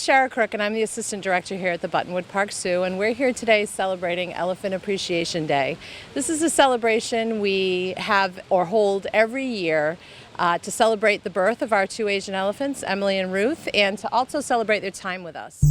Shara Crook, and I'm the Assistant Director here at the Buttonwood Park Zoo, and we're here today celebrating Elephant Appreciation Day. This is a celebration we have or hold every year to celebrate the birth of our two Asian elephants, Emily and Ruth, and to also celebrate their time with us.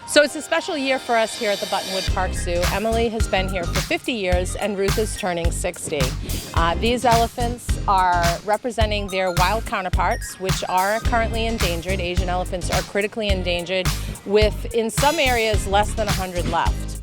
So it's a special year for us here at the Buttonwood Park Zoo. Emily has been here for 50 years and Ruth is turning 60. These elephants are representing their wild counterparts, which are currently endangered. Asian elephants are critically endangered with, in some areas, less than 100 left.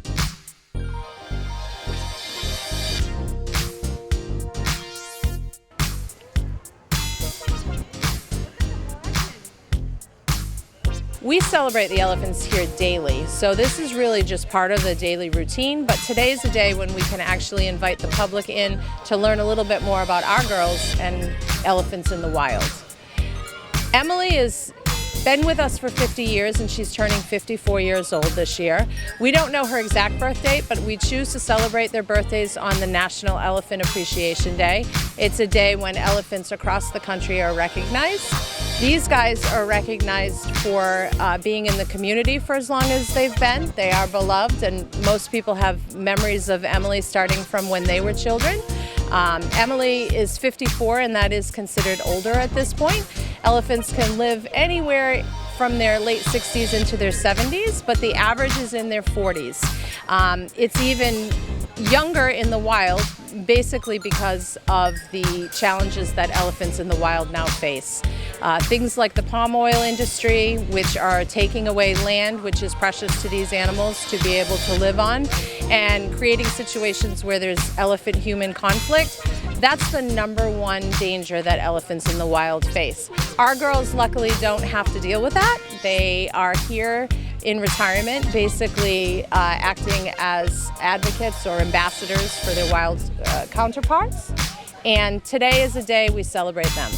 We celebrate the elephants here daily, so this is really just part of the daily routine, but today is a day when we can actually invite the public in to learn a little bit more about our girls and elephants in the wild. Emily has been with us for 50 years and she's turning 54 years old this year. We don't know her exact birth date, but we choose to celebrate their birthdays on the National Elephant Appreciation Day. It's a day when elephants across the country are recognized. These guys are recognized for being in the community for as long as they've been. They are beloved, and most people have memories of Emily starting from when they were children. Emily is 54, and that is considered older at this point. Elephants can live anywhere from their late 60s into their 70s, but the average is in their 40s. It's even younger in the wild, basically because of the challenges that elephants in the wild now face. Things like the palm oil industry, which are taking away land which is precious to these animals to be able to live on, and creating situations where there's elephant-human conflict. That's the #1 danger that elephants in the wild face. Our girls luckily don't have to deal with that. They are here in retirement, basically acting as advocates or ambassadors for their wild counterparts. And today is a day we celebrate them.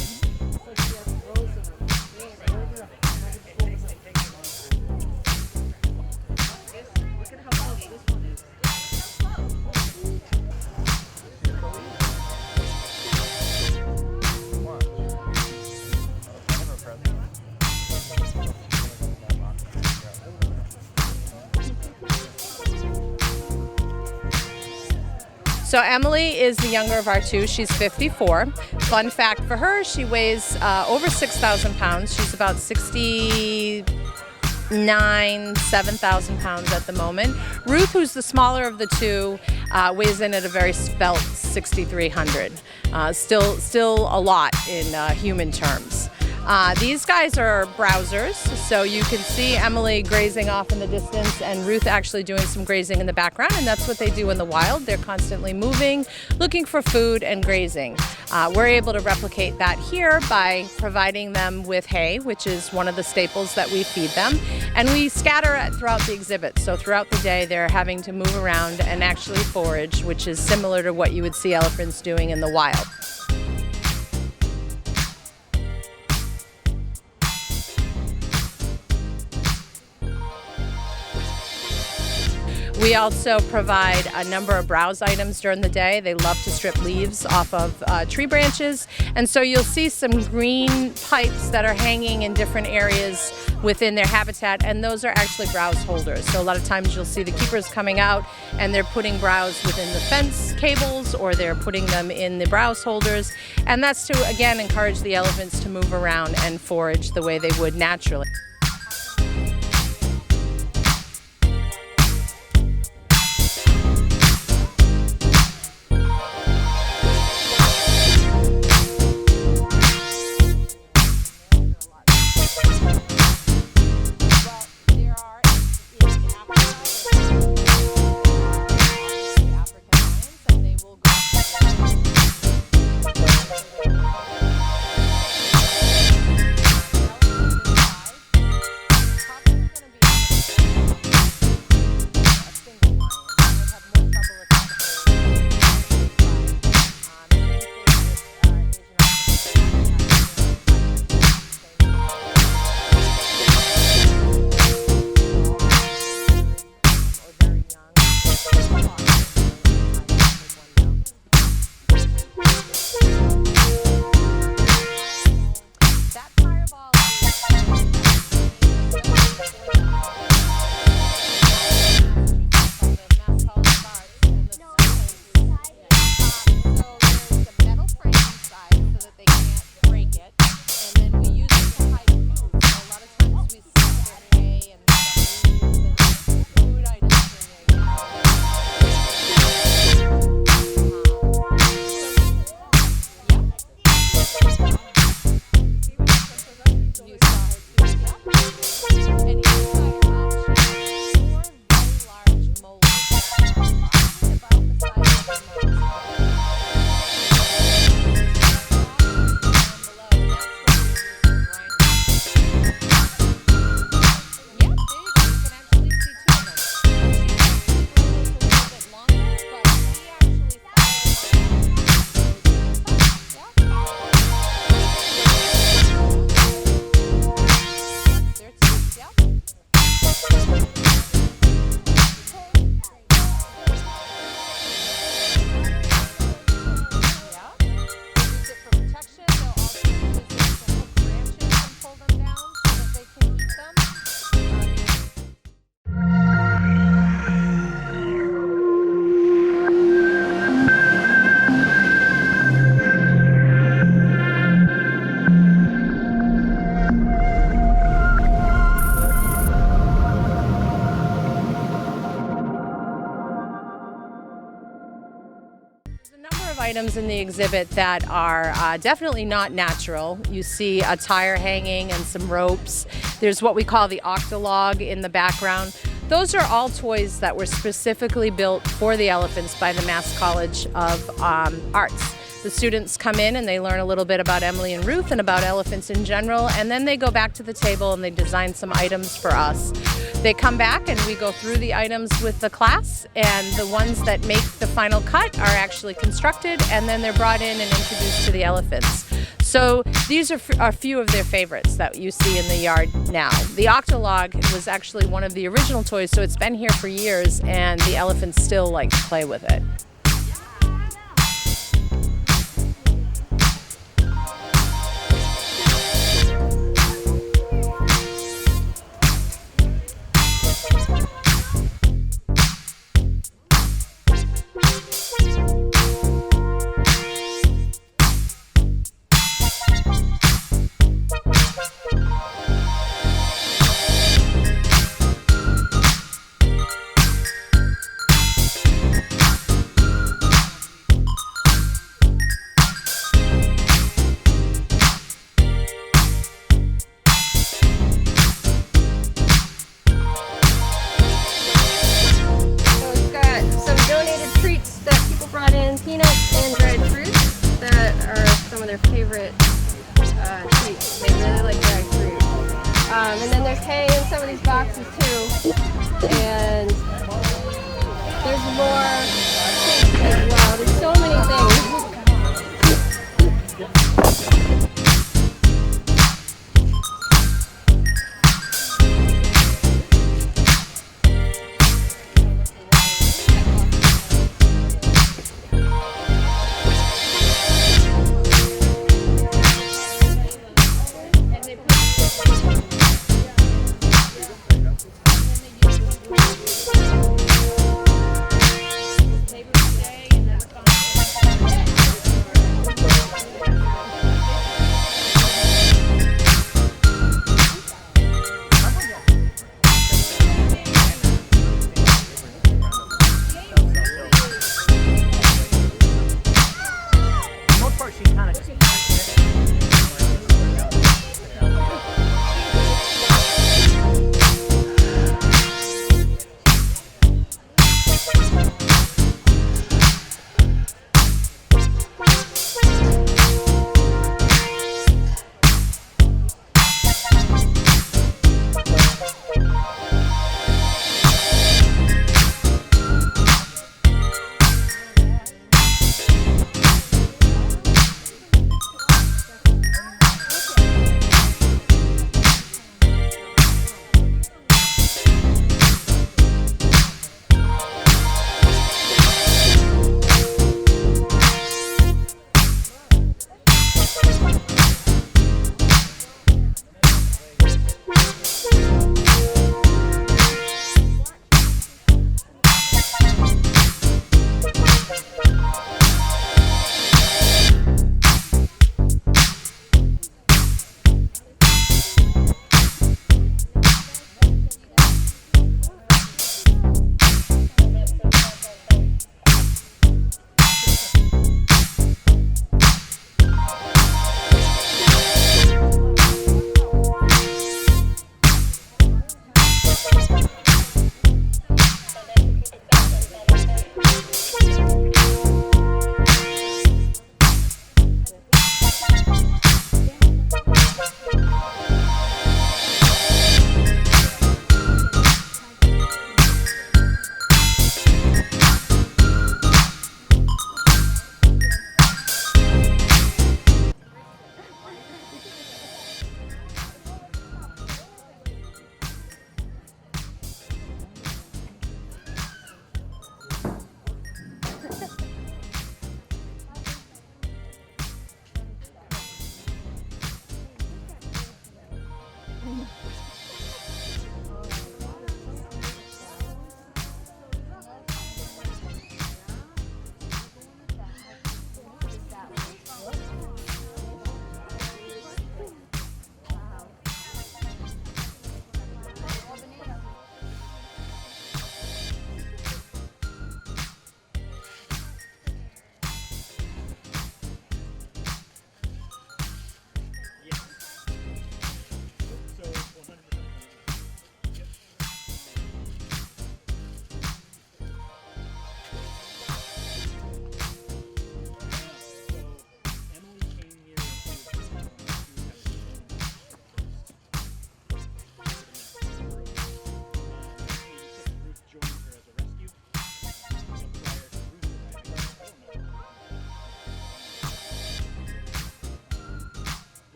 So Emily is the younger of our two. She's 54. Fun fact for her, she weighs over 6,000 pounds. She's about 7,000 pounds at the moment. Ruth, who's the smaller of the two, weighs in at a very svelte 6,300. Still a lot in human terms. These guys are browsers, so you can see Emily grazing off in the distance and Ruth actually doing some grazing in the background, and that's what they do in the wild. They're constantly moving, looking for food and grazing. We're able to replicate that here by providing them with hay, which is one of the staples that we feed them, and we scatter it throughout the exhibit. So throughout the day they're having to move around and actually forage, which is similar to what you would see elephants doing in the wild. We also provide a number of browse items during the day. They love to strip leaves off of tree branches, and so you'll see some green pipes that are hanging in different areas within their habitat, and those are actually browse holders. So a lot of times you'll see the keepers coming out and they're putting browse within the fence cables, or they're putting them in the browse holders, and that's to again encourage the elephants to move around and forage the way they would naturally. items in the exhibit that are definitely not natural. You see a tire hanging and some ropes. There's what we call the octolog in the background. Those are all toys that were specifically built for the elephants by the Mass College of Arts. The students come in and they learn a little bit about Emily and Ruth and about elephants in general, and then they go back to the table and they design some items for us. They come back and we go through the items with the class, and the ones that make the final cut are actually constructed, and then they're brought in and introduced to the elephants. So these are a few of their favorites that you see in the yard now. The octolog was actually one of the original toys, so it's been here for years, and the elephants still like to play with it. Peanuts and dried fruits that are some of their favorite treats. They really like dried fruit. And then there's hay in some of these boxes too. And there's more treats as well. There's so many things.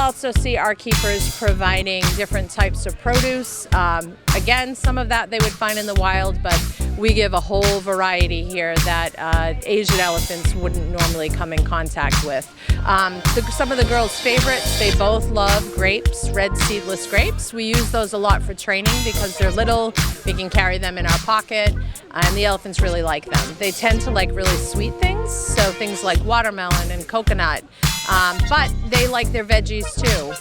also see our keepers providing different types of produce. Again, some of that they would find in the wild, but we give a whole variety here that Asian elephants wouldn't normally come in contact with. Some of the girls' favorites, they both love grapes, red seedless grapes. We use those a lot for training because they're little, we can carry them in our pocket, and the elephants really like them. They tend to like really sweet things, so things like watermelon and coconut, but they like their veggies too.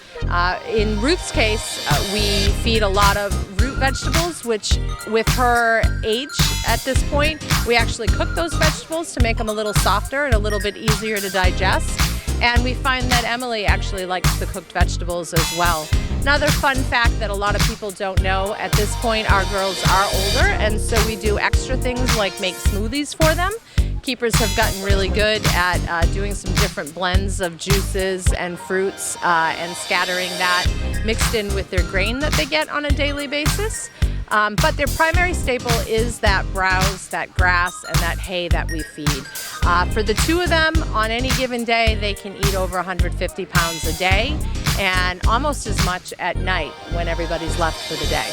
In Ruth's case, we feed a lot of root vegetables, which with her age at this point, we actually cook those vegetables to make them a little softer and a little bit easier to digest. And we find that Emily actually likes the cooked vegetables as well. Another fun fact that a lot of people don't know, at this point our girls are older, and so we do extra things like make smoothies for them. Keepers have gotten really good at doing some different blends of juices and fruits and scattering that mixed in with their grain that they get on a daily basis. But their primary staple is that browse, that grass, and that hay that we feed. For the two of them, on any given day, they can eat over 150 pounds a day and almost as much at night when everybody's left for the day.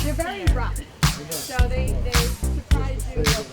They're very rough, so they surprise you.